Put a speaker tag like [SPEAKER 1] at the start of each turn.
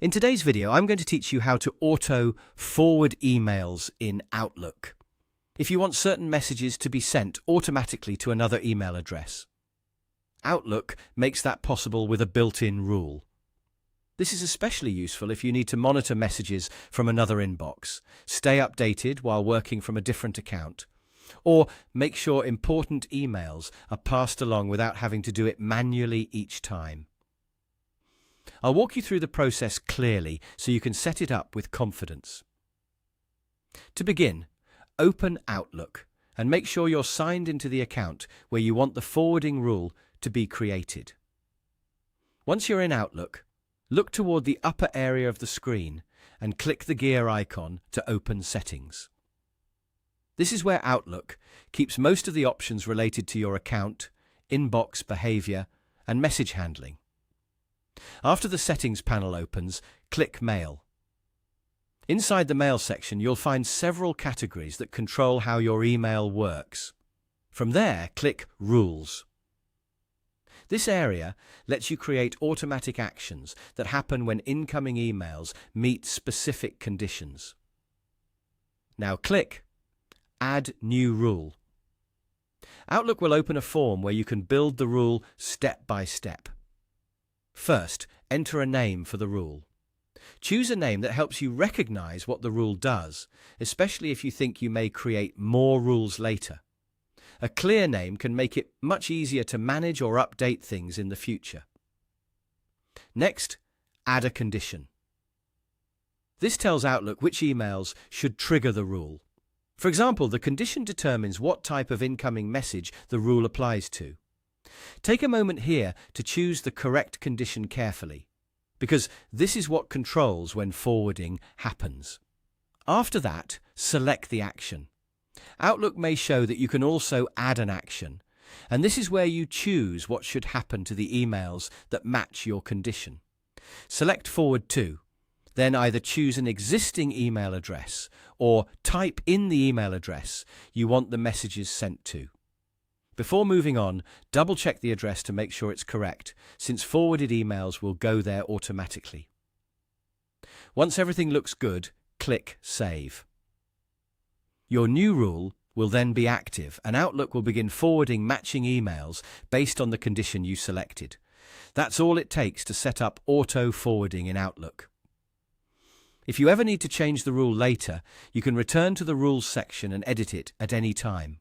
[SPEAKER 1] In today's video, I'm going to teach you how to auto-forward emails in Outlook if you want certain messages to be sent automatically to another email address. Outlook makes that possible with a built-in rule. This is especially useful if you need to monitor messages from another inbox, stay updated while working from a different account, or make sure important emails are passed along without having to do it manually each time. I'll walk you through the process clearly so you can set it up with confidence. To begin, open Outlook and make sure you're signed into the account where you want the forwarding rule to be created. Once you're in Outlook, look toward the upper area of the screen and click the gear icon to open Settings. This is where Outlook keeps most of the options related to your account, inbox behavior, and message handling. After the Settings panel opens, click Mail. Inside the Mail section, you'll find several categories that control how your email works. From there, click Rules. This area lets you create automatic actions that happen when incoming emails meet specific conditions. Now click Add New Rule. Outlook will open a form where you can build the rule step by step. First, enter a name for the rule. Choose a name that helps you recognize what the rule does, especially if you think you may create more rules later. A clear name can make it much easier to manage or update things in the future. Next, add a condition. This tells Outlook which emails should trigger the rule. For example, the condition determines what type of incoming message the rule applies to. Take a moment here to choose the correct condition carefully, because this is what controls when forwarding happens. After that, select the action. Outlook may show that you can also add an action, and this is where you choose what should happen to the emails that match your condition. Select Forward To, then either choose an existing email address or type in the email address you want the messages sent to. Before moving on, double-check the address to make sure it's correct, since forwarded emails will go there automatically. Once everything looks good, click Save. Your new rule will then be active, and Outlook will begin forwarding matching emails based on the condition you selected. That's all it takes to set up auto-forwarding in Outlook. If you ever need to change the rule later, you can return to the Rules section and edit it at any time.